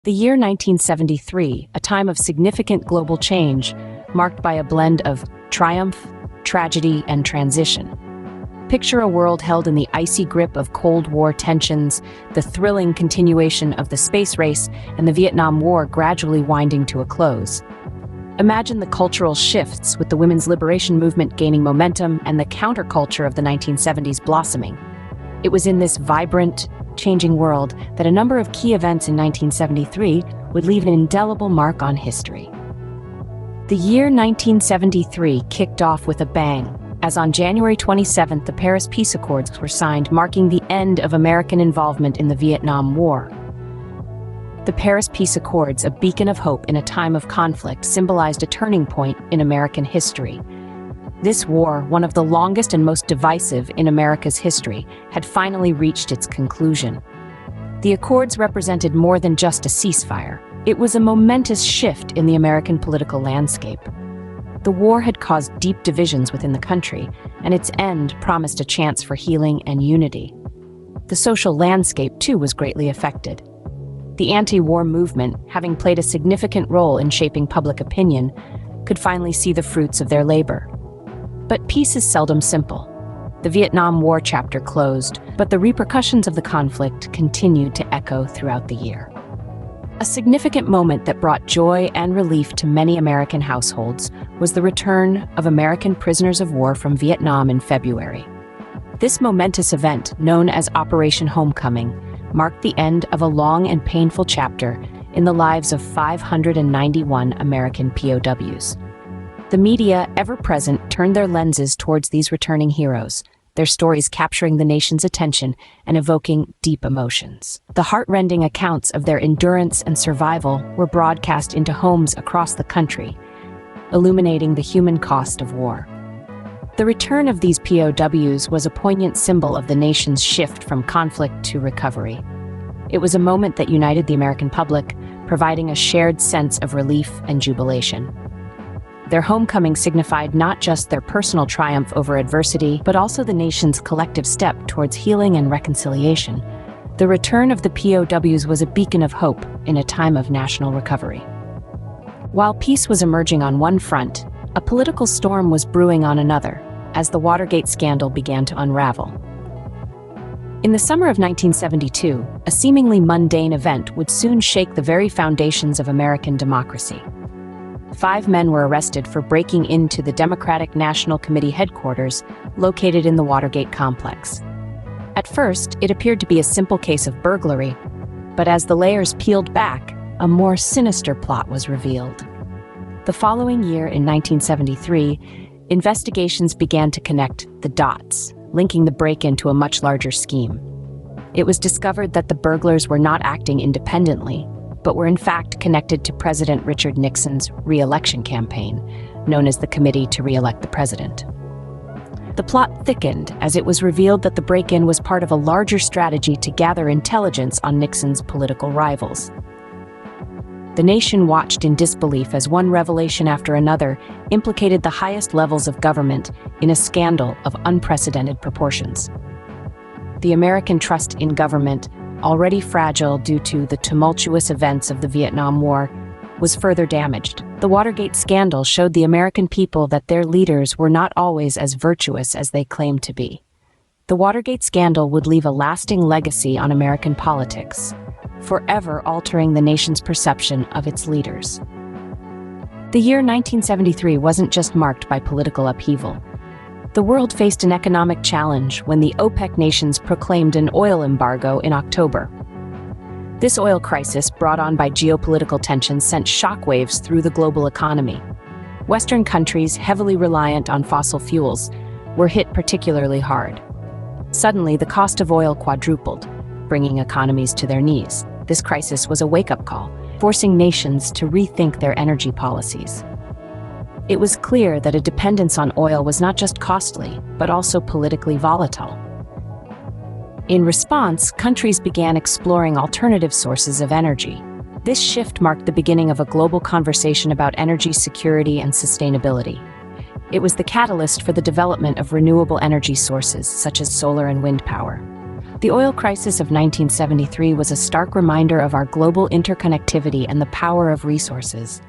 The year 1973, a time of significant global change, marked by a blend of triumph, tragedy, and transition. Picture a world held in the icy grip of Cold War tensions, the thrilling continuation of the space race, and the Vietnam War gradually winding to a close. Imagine the cultural shifts, with the women's liberation movement gaining momentum and the counterculture of the 1970s blossoming. It was in this vibrant, changing world that a number of key events in 1973 would leave an indelible mark on history. The year 1973 kicked off with a bang, as on January 27th the Paris Peace Accords were signed, marking the end of American involvement in the Vietnam War. The Paris Peace Accords, a beacon of hope in a time of conflict, symbolized a turning point in American history. This war, one of the longest and most divisive in America's history, had finally reached its conclusion. The Accords represented more than just a ceasefire. It was a momentous shift in the American political landscape. The war had caused deep divisions within the country, and its end promised a chance for healing and unity. The social landscape, too, was greatly affected. The anti-war movement, having played a significant role in shaping public opinion, could finally see the fruits of their labor. But peace is seldom simple. The Vietnam War chapter closed, but the repercussions of the conflict continued to echo throughout the year. A significant moment that brought joy and relief to many American households was the return of American prisoners of war from Vietnam in February. This momentous event, known as Operation Homecoming, marked the end of a long and painful chapter in the lives of 591 American POWs. The media, ever present, turned their lenses towards these returning heroes, their stories capturing the nation's attention and evoking deep emotions. The heart-rending accounts of their endurance and survival were broadcast into homes across the country, illuminating the human cost of war. The return of these POWs was a poignant symbol of the nation's shift from conflict to recovery. It was a moment that united the American public, providing a shared sense of relief and jubilation. Their homecoming signified not just their personal triumph over adversity, but also the nation's collective step towards healing and reconciliation. The return of the POWs was a beacon of hope in a time of national recovery. While peace was emerging on one front, a political storm was brewing on another, as the Watergate scandal began to unravel. In the summer of 1972, a seemingly mundane event would soon shake the very foundations of American democracy. 5 men were arrested for breaking into the Democratic National Committee headquarters located in the Watergate complex. At first, it appeared to be a simple case of burglary, but as the layers peeled back, a more sinister plot was revealed. The following year, in 1973, investigations began to connect the dots, linking the break-in to a much larger scheme. It was discovered that the burglars were not acting independently, but were in fact connected to President Richard Nixon's re-election campaign, known as the Committee to Re-elect the President. The plot thickened as it was revealed that the break-in was part of a larger strategy to gather intelligence on Nixon's political rivals. The nation watched in disbelief as one revelation after another implicated the highest levels of government in a scandal of unprecedented proportions. The American trust in government, already fragile due to the tumultuous events of the Vietnam War, was further damaged. The Watergate scandal showed the American people that their leaders were not always as virtuous as they claimed to be. The Watergate scandal would leave a lasting legacy on American politics, forever altering the nation's perception of its leaders. The year 1973 wasn't just marked by political upheaval. The world faced an economic challenge when the OPEC nations proclaimed an oil embargo in October. This oil crisis, brought on by geopolitical tensions, sent shockwaves through the global economy. Western countries, heavily reliant on fossil fuels, were hit particularly hard. Suddenly, the cost of oil quadrupled, bringing economies to their knees. This crisis was a wake-up call, forcing nations to rethink their energy policies. It was clear that a dependence on oil was not just costly, but also politically volatile. In response, countries began exploring alternative sources of energy. This shift marked the beginning of a global conversation about energy security and sustainability. It was the catalyst for the development of renewable energy sources, such as solar and wind power. The oil crisis of 1973 was a stark reminder of our global interconnectivity and the power of resources.